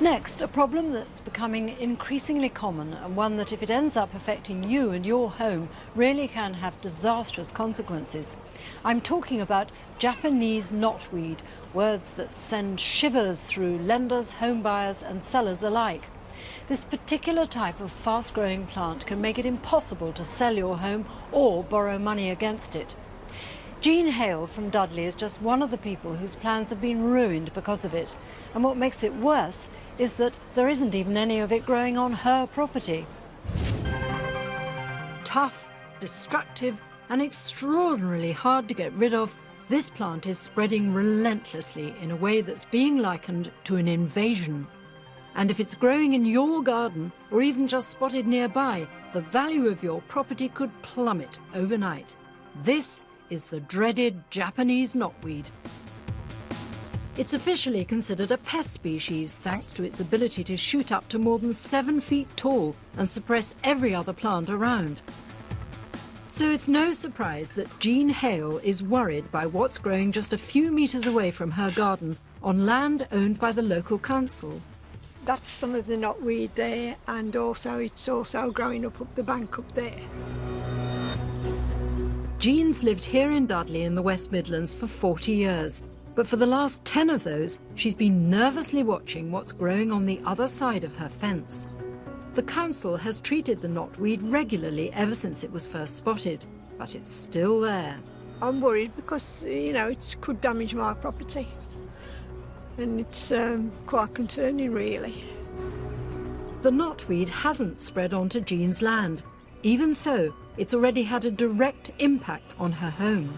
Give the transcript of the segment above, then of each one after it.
Next, a problem that's becoming increasingly common, and one that, if it ends up affecting you and your home, really can have disastrous consequences. I'm talking about Japanese knotweed, words that send shivers through lenders, home buyers and sellers alike. This particular type of fast-growing plant can make it impossible to sell your home or borrow money against it. Jean Hale from Dudley is just one of the people whose plans have been ruined because of it. And what makes it worse is that there isn't even any of it growing on her property. Tough, destructive and extraordinarily hard to get rid of, this plant is spreading relentlessly in a way that's being likened to an invasion. And if it's growing in your garden or even just spotted nearby, the value of your property could plummet overnight. This is the dreaded Japanese knotweed. It's officially considered a pest species thanks to its ability to shoot up to more than 7 feet tall and suppress every other plant around. So it's no surprise that Jean Hale is worried by what's growing just a few meters away from her garden on land owned by the local council. That's some of the knotweed there, and also it's also growing up the bank up there. Jean's lived here in Dudley in the West Midlands for 40 years, but for the last 10 of those, she's been nervously watching what's growing on the other side of her fence. The council has treated the knotweed regularly ever since it was first spotted, but it's still there. I'm worried because, you know, it could damage my property, and it's quite concerning, really. The knotweed hasn't spread onto Jean's land. Even so, it's already had a direct impact on her home.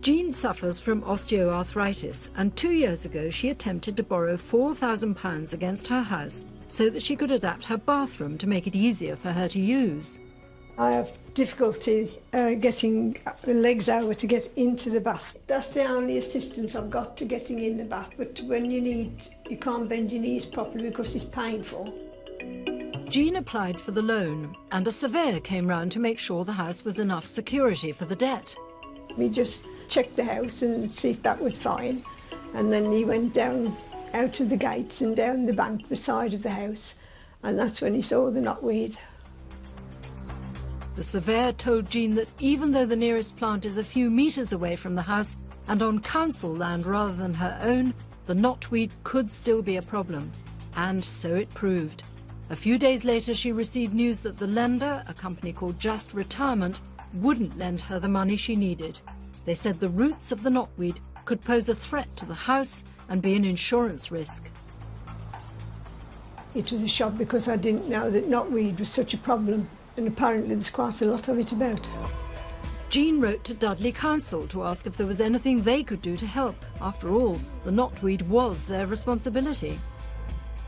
Jean suffers from osteoarthritis, and 2 years ago she attempted to borrow £4,000 against her house so that she could adapt her bathroom to make it easier for her to use. I have difficulty getting the legs over to get into the bath. That's the only assistance I've got to getting in the bath, but when you can't bend your knees properly because it's painful. Jean applied for the loan, and a surveyor came round to make sure the house was enough security for the debt. We just checked the house and see if that was fine, and then he went down out of the gates and down the bank, the side of the house, and that's when he saw the knotweed. The surveyor told Jean that even though the nearest plant is a few metres away from the house and on council land rather than her own, the knotweed could still be a problem. And so it proved. A few days later, she received news that the lender, a company called Just Retirement, wouldn't lend her the money she needed. They said the roots of the knotweed could pose a threat to the house and be an insurance risk. It was a shock because I didn't know that knotweed was such a problem, and apparently there's quite a lot of it about. Jean wrote to Dudley Council to ask if there was anything they could do to help. After all, the knotweed was their responsibility.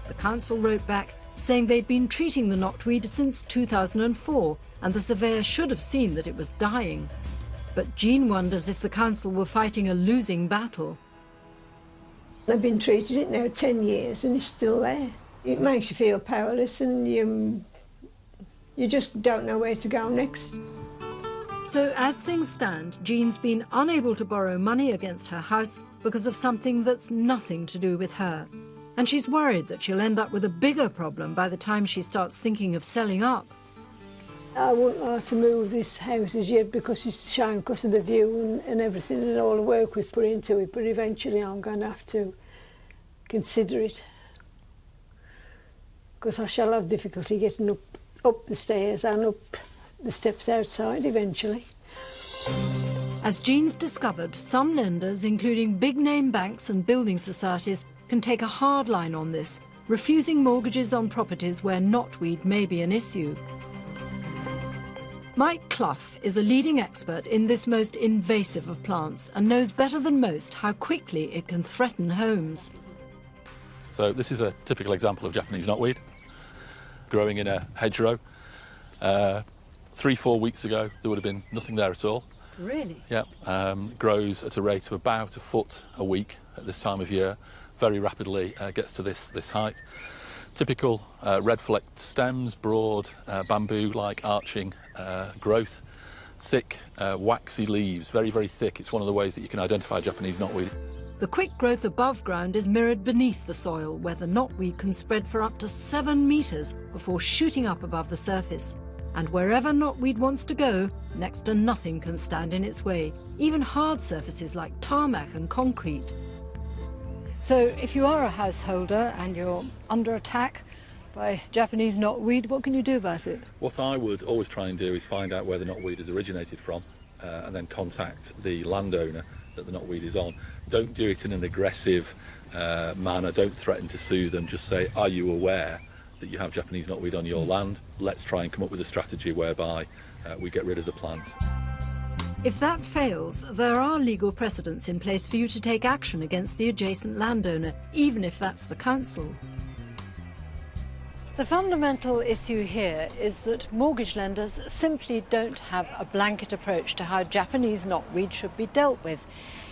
The council wrote back saying they'd been treating the knotweed since 2004, and the surveyor should have seen that it was dying. But Jean wonders if the council were fighting a losing battle. I've been treating it now 10 years and it's still there. It makes you feel powerless, and you just don't know where to go next. So as things stand, Jean's been unable to borrow money against her house because of something that's nothing to do with her. And she's worried that she'll end up with a bigger problem by the time she starts thinking of selling up. I wouldn't like to move this house as yet because it's a shame because of the view and everything and all the work we've put into it, but eventually I'm going to have to consider it because I shall have difficulty getting up the stairs and up the steps outside eventually. As Jean's discovered, some lenders, including big-name banks and building societies, can take a hard line on this, refusing mortgages on properties where knotweed may be an issue. Mike Clough is a leading expert in this most invasive of plants and knows better than most how quickly it can threaten homes. So this is a typical example of Japanese knotweed, growing in a hedgerow. 3-4 weeks ago, there would have been nothing there at all. Really? Yeah, grows at a rate of about a foot a week at this time of year. Very rapidly gets to this height. Typical red-flecked stems, broad bamboo-like arching growth, thick waxy leaves, very, very thick. It's one of the ways that you can identify Japanese knotweed. The quick growth above ground is mirrored beneath the soil, where the knotweed can spread for up to 7 metres before shooting up above the surface. And wherever knotweed wants to go, next to nothing can stand in its way, even hard surfaces like tarmac and concrete. So if you are a householder and you're under attack by Japanese knotweed, what can you do about it? What I would always try and do is find out where the knotweed has originated from and then contact the landowner that the knotweed is on. Don't do it in an aggressive manner, don't threaten to sue them, just say, are you aware that you have Japanese knotweed on your land? Let's try and come up with a strategy whereby we get rid of the plant. If that fails, there are legal precedents in place for you to take action against the adjacent landowner, even if that's the council. The fundamental issue here is that mortgage lenders simply don't have a blanket approach to how Japanese knotweed should be dealt with.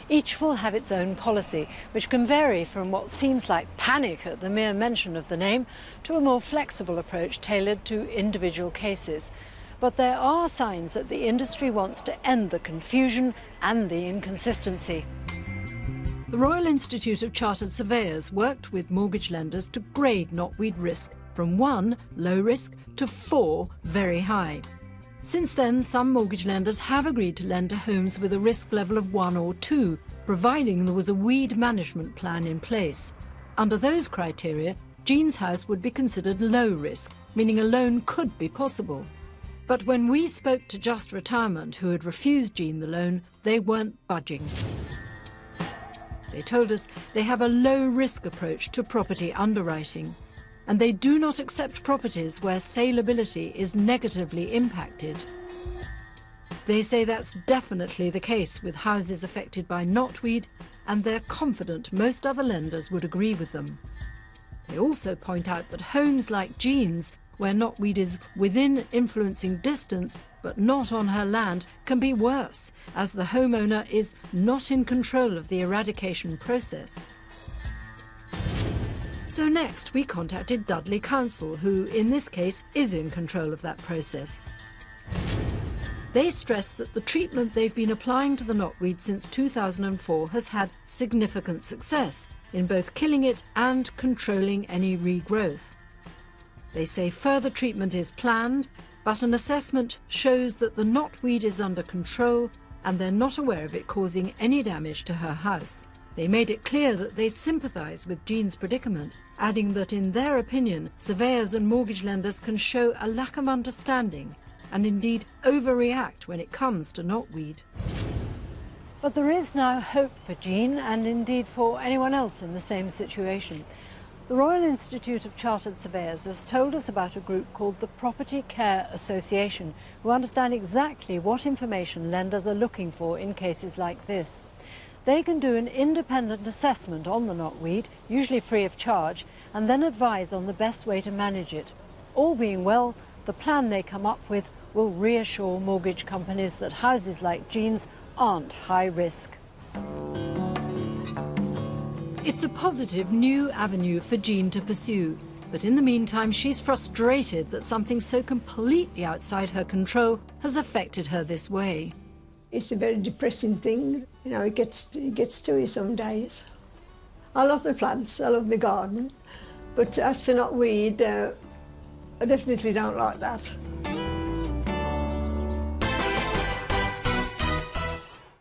Each will have its own policy, which can vary from what seems like panic at the mere mention of the name to a more flexible approach tailored to individual cases. But there are signs that the industry wants to end the confusion and the inconsistency. The Royal Institute of Chartered Surveyors worked with mortgage lenders to grade knotweed risk from 1, low risk, to 4, very high. Since then, some mortgage lenders have agreed to lend to homes with a risk level of 1 or 2, providing there was a weed management plan in place. Under those criteria, Jean's house would be considered low risk, meaning a loan could be possible. But when we spoke to Just Retirement, who had refused Jean the loan, they weren't budging. They told us they have a low-risk approach to property underwriting, and they do not accept properties where saleability is negatively impacted. They say that's definitely the case with houses affected by knotweed, and they're confident most other lenders would agree with them. They also point out that homes like Jean's, where knotweed is within influencing distance but not on her land, can be worse, as the homeowner is not in control of the eradication process. So next we contacted Dudley Council, who in this case is in control of that process. They stress that the treatment they've been applying to the knotweed since 2004 has had significant success in both killing it and controlling any regrowth. They say further treatment is planned, but an assessment shows that the knotweed is under control and they're not aware of it causing any damage to her house. They made it clear that they sympathise with Jean's predicament, adding that in their opinion, surveyors and mortgage lenders can show a lack of understanding and indeed overreact when it comes to knotweed. But there is now hope for Jean and indeed for anyone else in the same situation. The Royal Institute of Chartered Surveyors has told us about a group called the Property Care Association, who understand exactly what information lenders are looking for in cases like this. They can do an independent assessment on the knotweed, usually free of charge, and then advise on the best way to manage it. All being well, the plan they come up with will reassure mortgage companies that houses like Jean's aren't high risk. It's a positive new avenue for Jean to pursue, but in the meantime she's frustrated that something so completely outside her control has affected her this way. It's a very depressing thing, you know, it gets to you some days. I love my plants, I love my garden, but as for knotweed, I definitely don't like that.